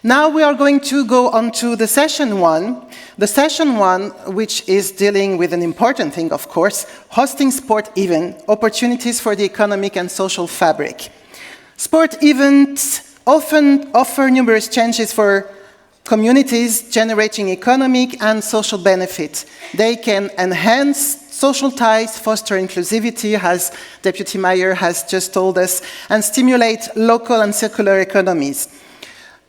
Now we are going to go on to the session one. The session one, which is dealing with an important thing, of course, hosting sport events, opportunities for the economic and social fabric. Sport events often offer numerous changes for communities, generating economic and social benefit. They can enhance social ties, foster inclusivity, as Deputy Mayor has just told us, and stimulate local and circular economies.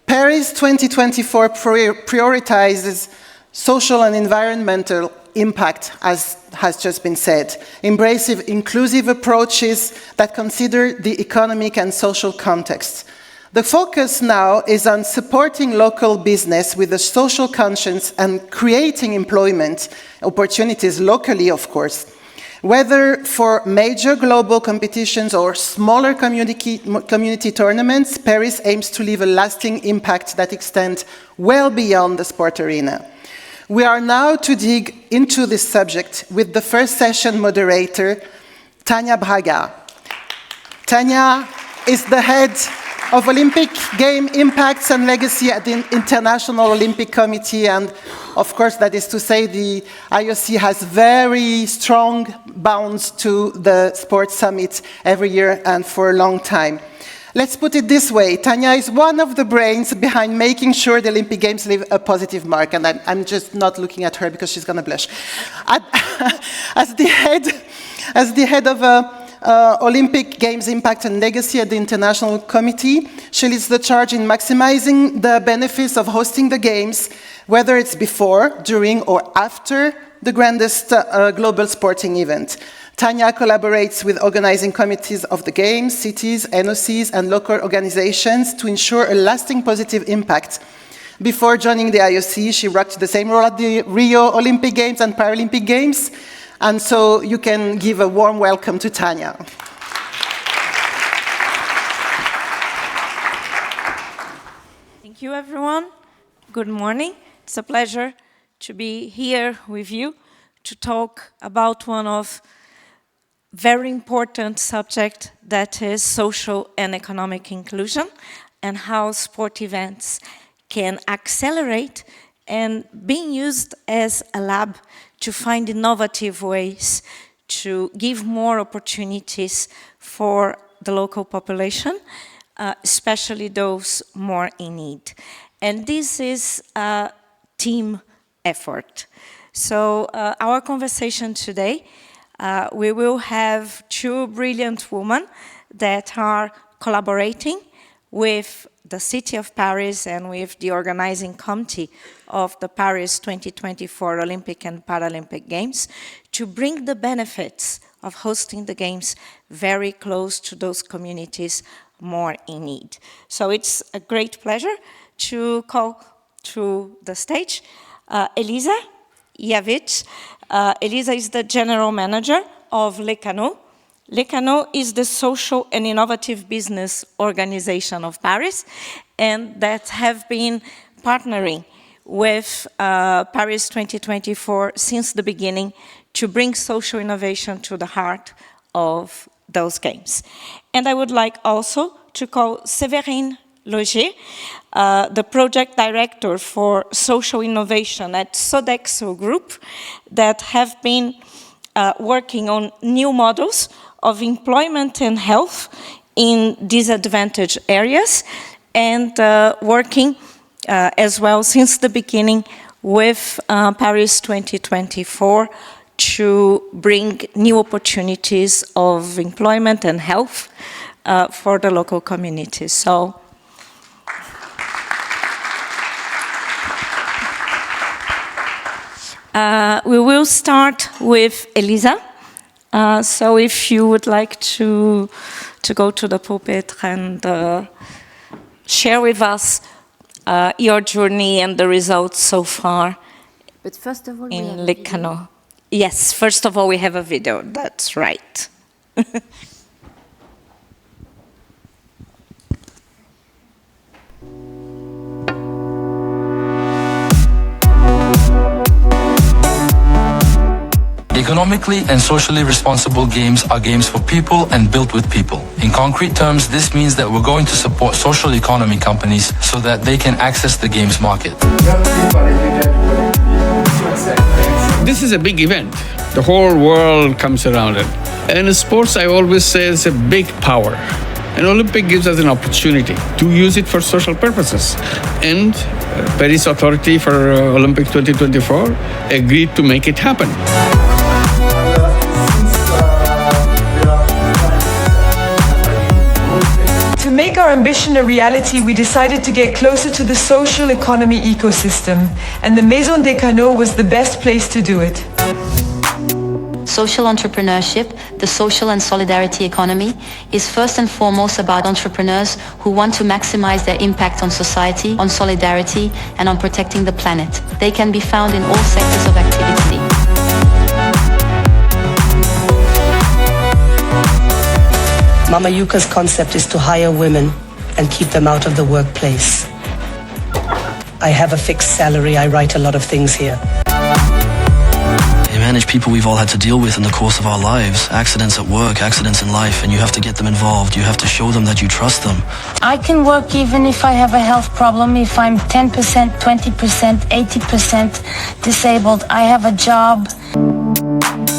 Paris 2024 prioritizes social and environmental impact, as has just been said, embracing inclusive approaches that consider the economic and social context. The focus now is on supporting local business with a social conscience and creating employment opportunities locally, of course. Whether for major global competitions or smaller community tournaments, Paris aims to leave a lasting impact that extends well beyond the sport arena. We are now to dig into this subject with the first session moderator, Tania Braga. Tania is the head of Olympic Game Impacts and Legacy at the International Olympic Committee, and of course that is to say the IOC has very strong bonds to the Sports Summit every year and for a long time. Let's put it this way, Tania is one of the brains behind making sure the Olympic Games leave a positive mark, and I'm just not looking at her because she's going to blush. As the head of Olympic Games Impact and Legacy at the International Committee, she leads the charge in maximizing the benefits of hosting the Games, whether it's before, during, or after the grandest global sporting event. Tania collaborates with organizing committees of the Games, cities, NOCs, and local organizations to ensure a lasting positive impact. Before joining the IOC, she rocked the same role at the Rio Olympic Games and Paralympic Games, and so you can give a warm welcome to Tania. Thank you, everyone. Good morning. It's a pleasure to be here with you to talk about one of very important subject that is social and economic inclusion and how sport events can accelerate and being used as a lab to find innovative ways to give more opportunities for the local population, especially those more in need. And this is a team effort. So our conversation today, we will have two brilliant women that are collaborating with the City of Paris and with the organizing committee of the Paris 2024 Olympic and Paralympic Games to bring the benefits of hosting the Games very close to those communities more in need. So it's a great pleasure to call to the stage Elisa Yavic. Elisa is the general manager of Les Canaux. Les Canaux is the social and innovative business organization of Paris, and that have been partnering with Paris 2024 since the beginning to bring social innovation to the heart of those games. And I would like also to call Séverine Logier, the project director for social innovation at Sodexo Group, that have been working on new models of employment and health in disadvantaged areas, and working as well since the beginning with Paris 2024 to bring new opportunities of employment and health for the local communities. So we will start with Elisa. So if you would like to go to the pulpit and share with us your journey and the results so far. But first of all, in Les Canaux. Yes, first of all, we have a video. That's right. Les Economically and socially responsible games are games for people and built with people. In concrete terms, this means that we're going to support social economy companies so that they can access the games market. This is a big event. The whole world comes around it. And in sports, I always say it's a big power. An Olympic gives us an opportunity to use it for social purposes. And Paris Authority for Olympics 2024 agreed to make it happen. To make our ambition a reality, we decided to get closer to the social economy ecosystem, and the Maison des Canaux was the best place to do it. Social entrepreneurship, the social and solidarity economy, is first and foremost about entrepreneurs who want to maximize their impact on society, on solidarity, and on protecting the planet. They can be found in all sectors of activity. Mama Yuka's concept is to hire women and keep them out of the workplace. I have a fixed salary. I write a lot of things here. You manage people we've all had to deal with in the course of our lives. Accidents at work, accidents in life, and you have to get them involved. You have to show them that you trust them. I can work even if I have a health problem, if I'm 10%, 20%, 80% disabled. I have a job.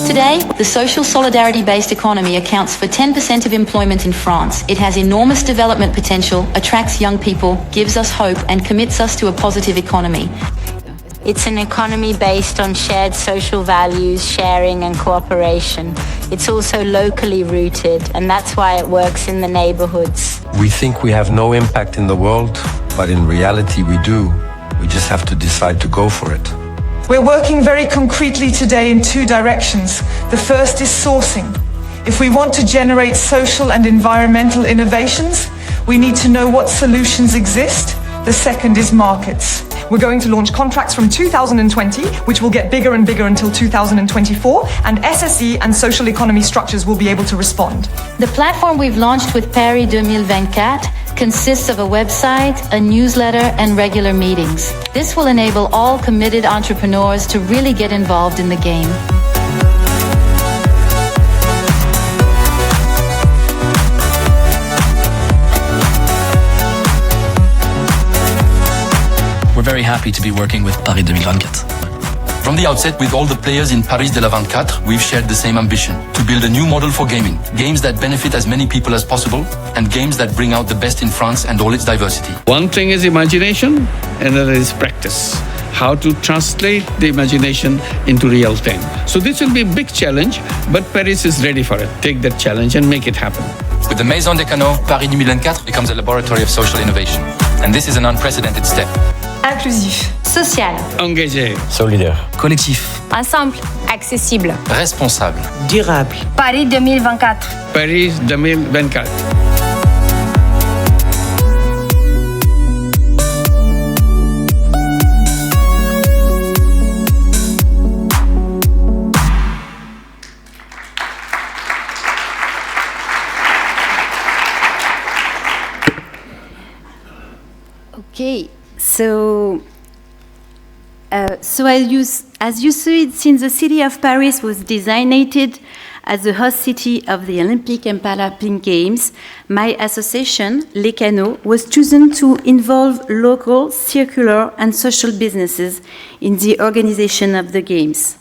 Today, the social solidarity-based economy accounts for 10% of employment in France. It has enormous development potential, attracts young people, gives us hope, and commits us to a positive economy. It's an economy based on shared social values, sharing and cooperation. It's also locally rooted, and that's why it works in the neighborhoods. We think we have no impact in the world, but in reality we do. We just have to decide to go for it. We're working very concretely today in two directions. The first is sourcing. If we want to generate social and environmental innovations, we need to know what solutions exist. The second is markets. We're going to launch contracts from 2020, which will get bigger and bigger until 2024, and SSE and social economy structures will be able to respond. The platform we've launched with Paris 2024 consists of a website, a newsletter, and regular meetings. This will enable all committed entrepreneurs to really get involved in the game. We're very happy to be working with Paris 2024. From the outset, with all the players in Paris 2024, we've shared the same ambition, to build a new model for gaming, games that benefit as many people as possible, and games that bring out the best in France and all its diversity. One thing is imagination, another is practice. How to translate the imagination into real thing. So this will be a big challenge, but Paris is ready for it. Take that challenge and make it happen. With the Maison des Canaux, Paris 2024 becomes a laboratory of social innovation. And this is an unprecedented step. Inclusif. Social. Engagé. Solidaire. Collectif. Ensemble. Accessible. Responsable. Durable. Paris 2024. Paris 2024. Okay, so as you see, since the city of Paris was designated as the host city of the Olympic and Paralympic Games, my association, Les Canaux, was chosen to involve local, circular, and social businesses in the organization of the Games.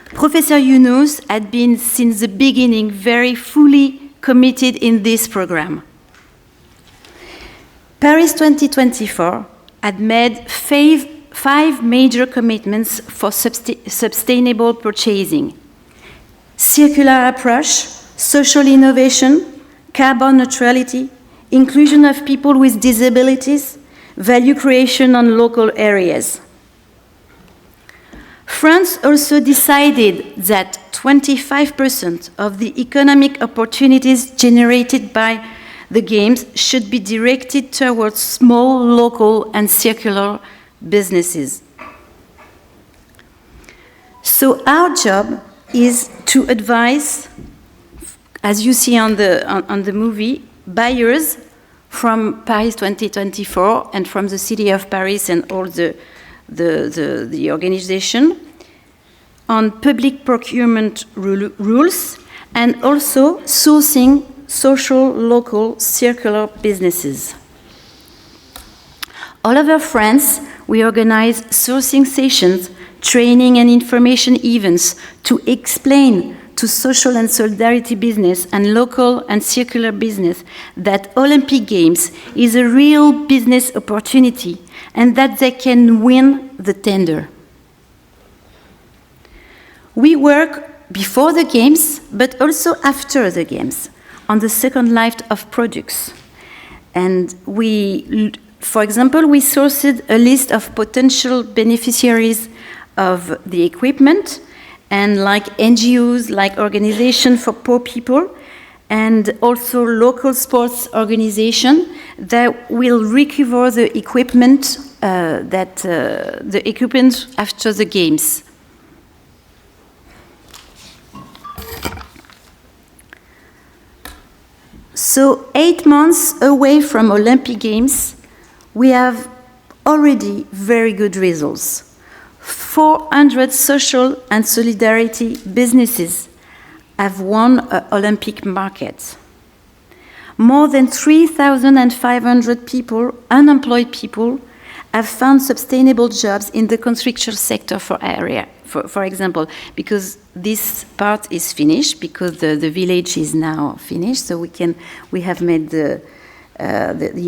Professor Yunus had been since the beginning very fully committed in this program. Paris 2024 had made five major commitments for sustainable purchasing: circular approach, social innovation, carbon neutrality, inclusion of people with disabilities, value creation on local areas. France also decided that 25% of the economic opportunities generated by the Games should be directed towards small, local, and circular businesses. So our job is to advise, as you see on the movie, buyers from Paris 2024 and from the city of Paris and all the organization on public procurement rules and also sourcing social, local, circular businesses. All over France, we organize sourcing sessions, training and information events to explain to social and solidarity business and local and circular business that Olympic Games is a real business opportunity and that they can win the tender. We work before the Games, but also after the Games, on the second life of products. And for example, we sourced a list of potential beneficiaries of the equipment, and like NGOs, like Organization for Poor People, and also local sports organization that will recover the equipment after the Games. So 8 months away from Olympic Games, we have already very good results. 400 social and solidarity businesses have won an Olympic market. More than 3,500 people, unemployed people, have found sustainable jobs in the construction sector for example, because this part is finished, because the village is now finished, so we have made the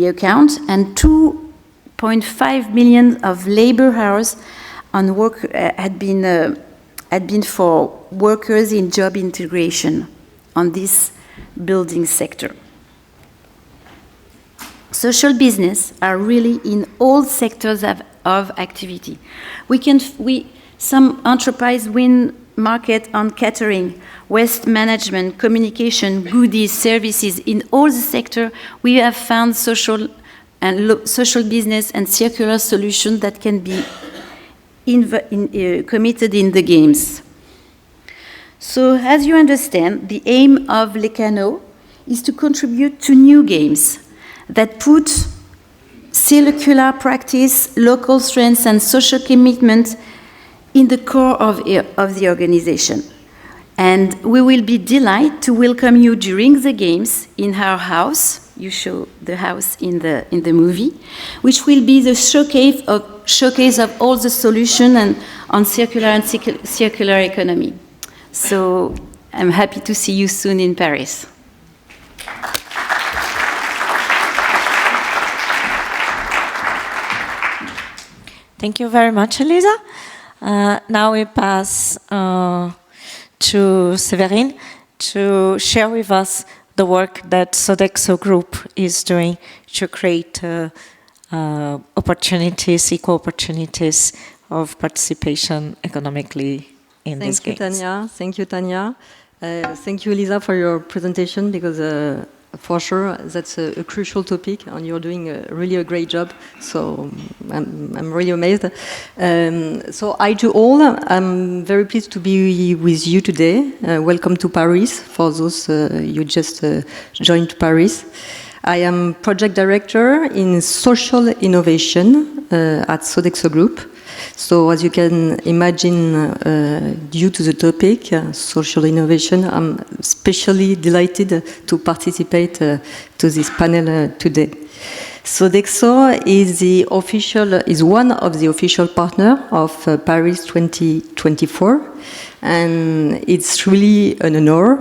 account, and 2.5 million of labor hours on work had been for workers in job integration on this building sector. Social business are really in all sectors of activity. Some enterprise win market on catering, waste management, communication, goodies, services. In all the sector, we have found social business and circular solutions that can be committed in the Games. So, as you understand, the aim of Les Canaux is to contribute to new games that put circular practice, local strengths, and social commitment in the core of the organization. And we will be delighted to welcome you during the Games in our house. You show the house in the movie, which will be the showcase of all the solutions on circular and circular economy. So I'm happy to see you soon in Paris. Thank you very much, Elisa. Now we pass to Séverine to share with us the work that Sodexo Group is doing to create opportunities, equal opportunities of participation economically in these games. Thank you, Tanya. Thank you, Elisa, for your presentation, because for sure that's a crucial topic, and you're doing really a great job. So I'm really amazed. So I do all. I'm very pleased to be with you today. Welcome to Paris. For those you just joined Paris, I am project director in social innovation at Sodexo Group. So as you can imagine, due to the topic, social innovation, I'm especially delighted to participate to this panel today. Sodexo is one of the official partners of Paris 2024, and it's really an honor.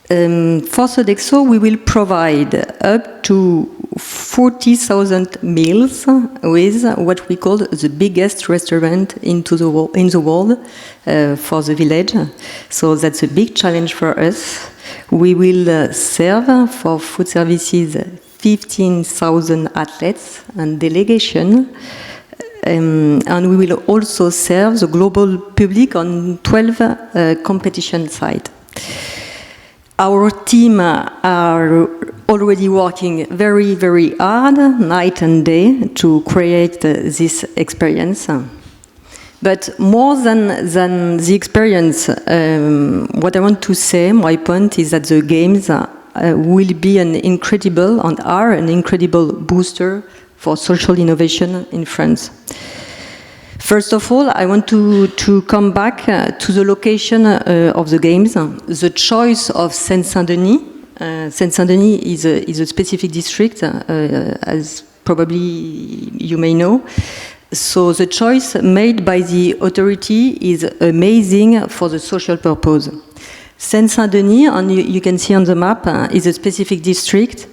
For Sodexo, we will provide up to 40,000 meals with what we call the biggest restaurant in the world for the village. So that's a big challenge for us. We will serve for food services 15,000 athletes and delegation. And we will also serve the global public on 12 competition sites. Our team are already working very, very hard, night and day, to create this experience. But more than the experience, what I want to say, my point is that the games will be an incredible booster for social innovation in France. First of all, I want to come back to the location of the games. The choice of Seine-Saint-Denis. Seine-Saint-Denis is a specific district, as probably you may know. So the choice made by the authority is amazing for the social purpose. Seine-Saint-Denis, and you can see on the map, is a specific district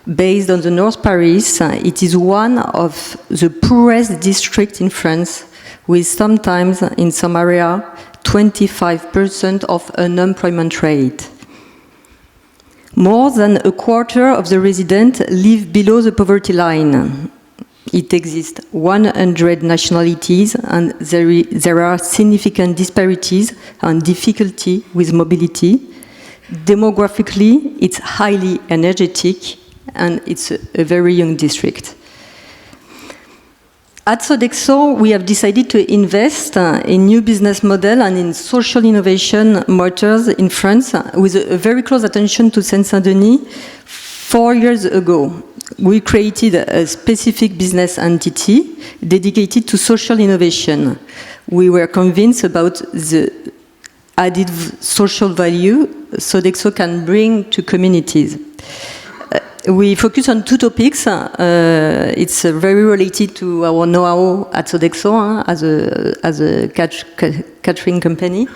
based on the North Paris. It is one of the poorest districts in France, with sometimes, in some area, 25% of unemployment rate. More than a quarter of the residents live below the poverty line. It exists 100 nationalities, and there are significant disparities and difficulty with mobility. Demographically, it's highly energetic, and it's a very young district. At Sodexo, we have decided to invest in new business model and in social innovation motors in France, with a very close attention to Seine-Saint-Denis 4 years ago. We created a specific business entity dedicated to social innovation. We were convinced about the added social value Sodexo can bring to communities. We focus on two topics. It's very related to our know-how at Sodexo as a catering company.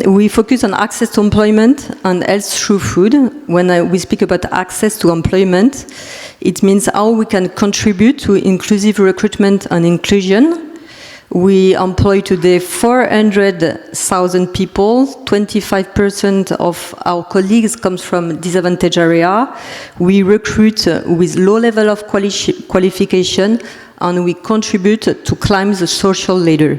We focus on access to employment and health through food. When we speak about access to employment, it means how we can contribute to inclusive recruitment and inclusion. We employ today 400,000 people. 25% of our colleagues comes from disadvantaged area. We recruit with low level of qualification, and we contribute to climb the social ladder.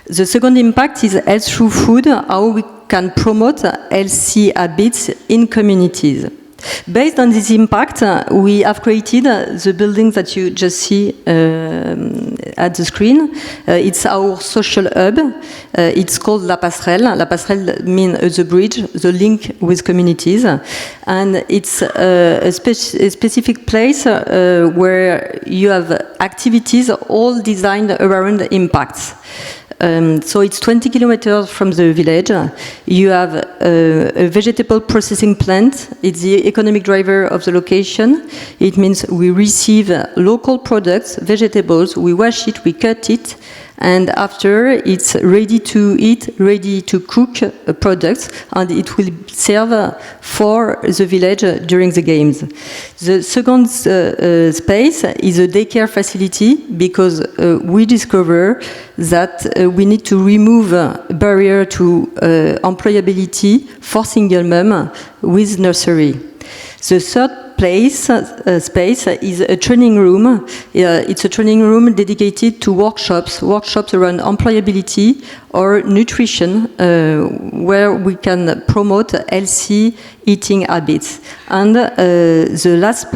The second impact is health through food, how we can promote healthy habits in communities. Based on this impact, we have created the building that you just see at the screen. It's our social hub. It's called La Passerelle. La Passerelle means the bridge, the link with communities. And it's a specific place where you have activities all designed around impacts. So it's 20 kilometers from the village. You have a vegetable processing plant. It's the economic driver of the location. It means we receive local products, vegetables, we wash it, we cut it, and after it's ready to eat, ready to cook products, and it will serve for the village during the games. The second space is a daycare facility, because we discover that we need to remove barrier to employability for single mom with nursery. The third space is a training room. It's a training room dedicated to workshops around employability or nutrition, where we can promote healthy eating habits. And the last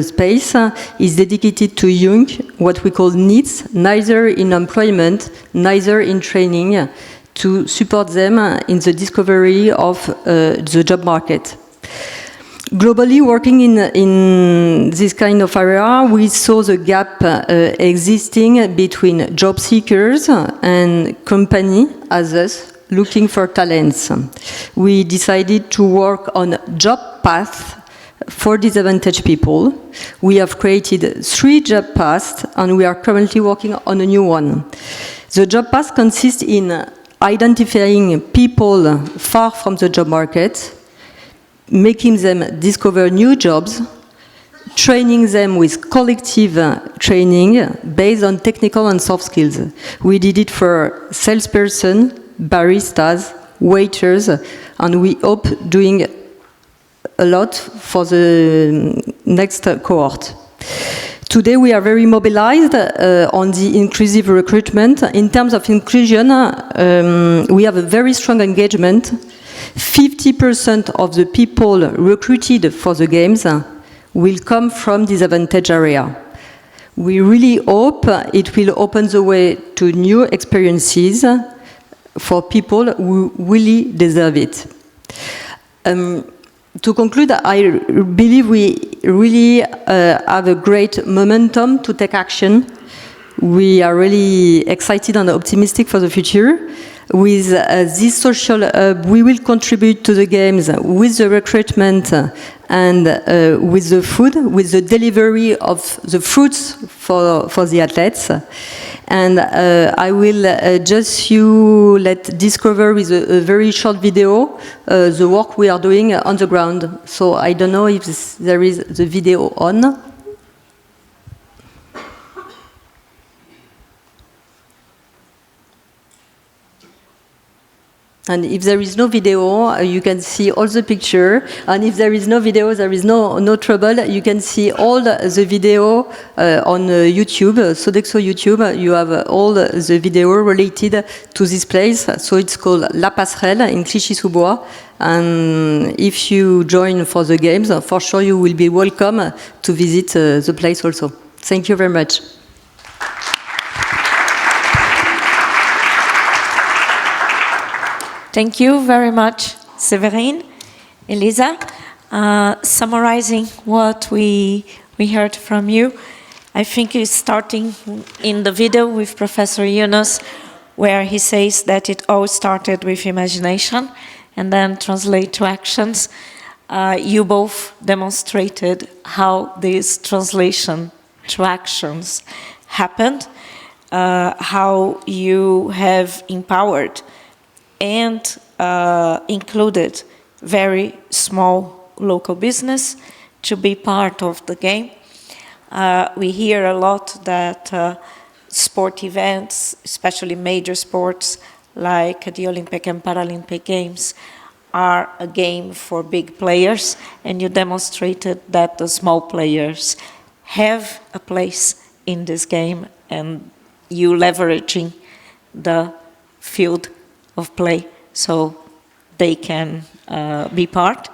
space is dedicated to young, what we call needs, neither in employment, neither in training, to support them in the discovery of the job market. Globally, working in this kind of area, we saw the gap existing between job seekers and company as us looking for talents. We decided to work on job paths for disadvantaged people. We have created 3 job paths, and we are currently working on a new one. The job path consists in identifying people far from the job market, making them discover new jobs, training them with collective training based on technical and soft skills. We did it for salesperson, baristas, waiters, and we hope doing a lot for the next cohort. Today we are very mobilized on the inclusive recruitment. In terms of inclusion, we have a very strong engagement. 50% of the people recruited for the games will come from disadvantaged area. We really hope it will open the way to new experiences for people who really deserve it. To conclude, I believe we really have a great momentum to take action. We are really excited and optimistic for the future. With this social hub, we will contribute to the games with the recruitment and with the food, with the delivery of the fruits for the athletes. And I will just let discover with a very short video the work we are doing on the ground. So I don't know if there is the video on. And if there is no video, you can see all the picture. And if there is no video, there is no trouble. You can see all the video on YouTube, Sodexo YouTube. You have all the video related to this place. So it's called La Passerelle in Clichy-sous-Bois. And if you join for the games, for sure you will be welcome to visit the place also. Thank you very much. Thank you very much, Séverine, Elisa. Summarizing what we heard from you, I think it's starting in the video with Professor Yunus, where he says that it all started with imagination and then translate to actions. You both demonstrated how this translation to actions happened, how you have empowered and included very small local business to be part of the game. We hear a lot that sport events, especially major sports like the Olympic and Paralympic Games, are a game for big players, and you demonstrated that the small players have a place in this game, and you leveraging the field of play so they can be part.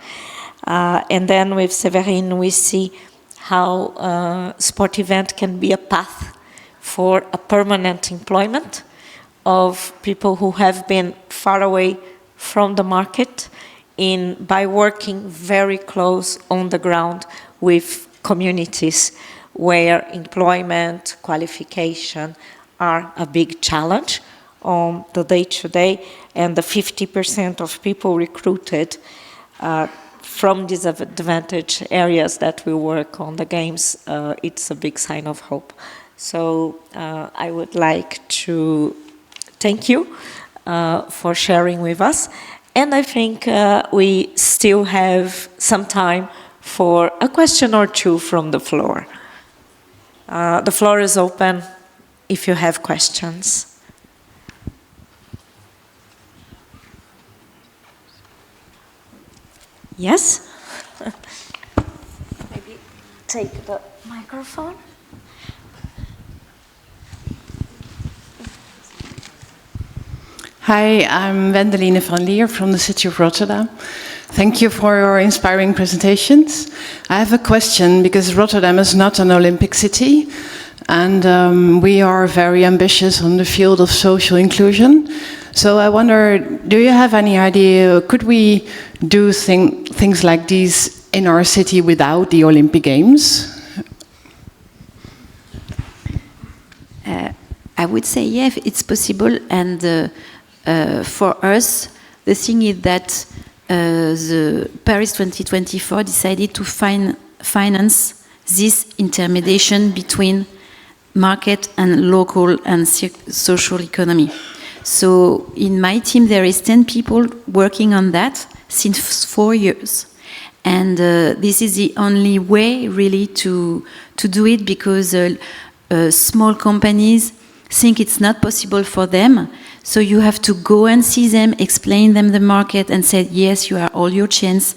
And then with Séverine, we see how sport event can be a path for a permanent employment of people who have been far away from the market by working very close on the ground with communities where employment, qualification are a big challenge on the day-to-day, and the 50% of people recruited from disadvantaged areas that we work on the games, it's a big sign of hope. So I would like to thank you for sharing with us, and I think we still have some time for a question or two from the floor. The floor is open if you have questions. Yes? Maybe take the microphone. Hi, I'm Wendeline van Lier from the city of Rotterdam. Thank you for your inspiring presentations. I have a question because Rotterdam is not an Olympic city, and we are very ambitious on the field of social inclusion. So I wonder, do you have any idea, could we do things like these in our city without the Olympic Games? I would say, yeah, it's possible. And for us, the thing is that the Paris 2024 decided to finance this intermediation between market and local and social economy. So in my team, there is 10 people working on that since 4 years. And this is the only way really to do it, because small companies think it's not possible for them. So you have to go and see them, explain them the market and say, yes, you are all your chance,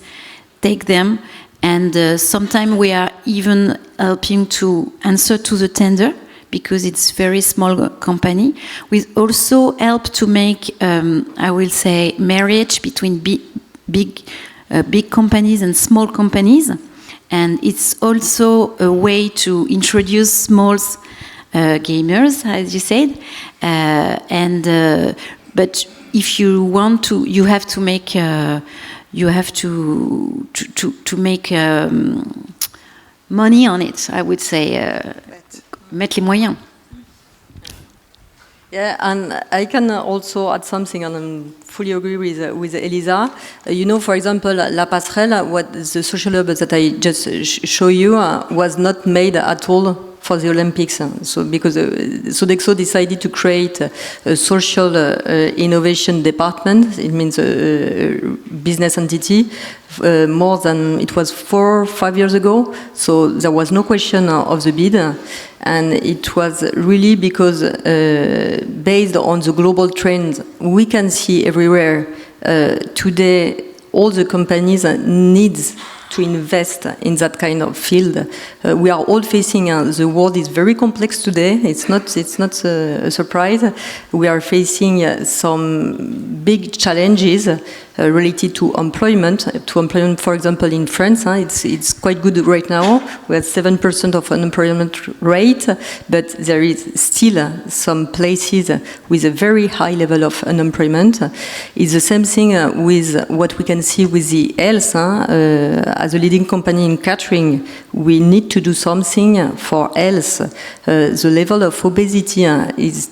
take them. And sometimes we are even helping to answer to the tender, because it's very small company. We also help to make, I will say, marriage between big companies and small companies. And it's also a way to introduce small gamers, as you said. But if you want to, you have to make, make money on it, I would say. Mettre les moyens. Yeah, and I can also add something, and I fully agree with Elisa. You know, for example, La Passerelle, what the social hub that I just show you, was not made at all for the Olympics. So because Sodexo decided to create a social innovation department, it means a business entity, more than it was 4 or 5 years ago. So there was no question of the bid. And it was really because based on the global trends we can see everywhere today, all the companies need to invest in that kind of field. We are all facing, the world is very complex today. It's not a surprise. We are facing some big challenges related to employment. For example, in France, it's quite good right now. We have 7% of unemployment rate, but there is still some places with a very high level of unemployment. It's the same thing with what we can see with the health. As a leading company in catering, we need to do something for health. The level of obesity is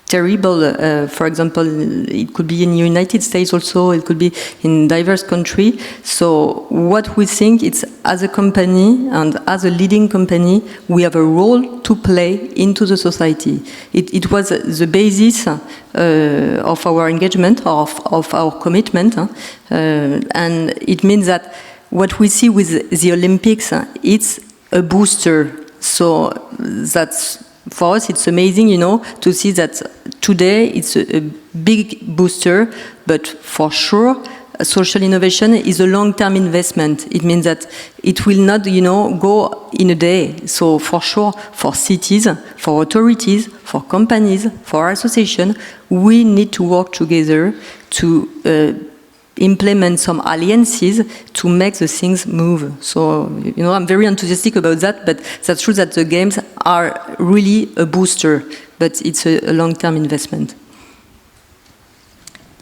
terrible. For example, it could be in the United States also, it could be in diverse countries. So what we think is, as a company and as a leading company, we have a role to play into the society. It was the basis of our engagement, of our commitment. And it means that what we see with the Olympics, it's a booster. So that's, for us, it's amazing, you know, to see that today it's a big booster, but for sure, social innovation is a long-term investment. It means that it will not, you know, go in a day. So for sure, for cities, for authorities, for companies, for associations, we need to work together to implement some alliances to make the things move. So, you know, I'm very enthusiastic about that, but that's true that the games are really a booster, but it's a long-term investment.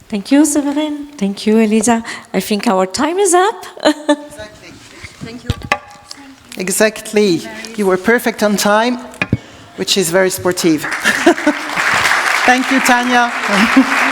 Thank you, Severin. Thank you, Elisa. I think our time is up. Exactly. Thank you. Exactly. You were perfect on time, which is very sportive. Thank you, Tanya.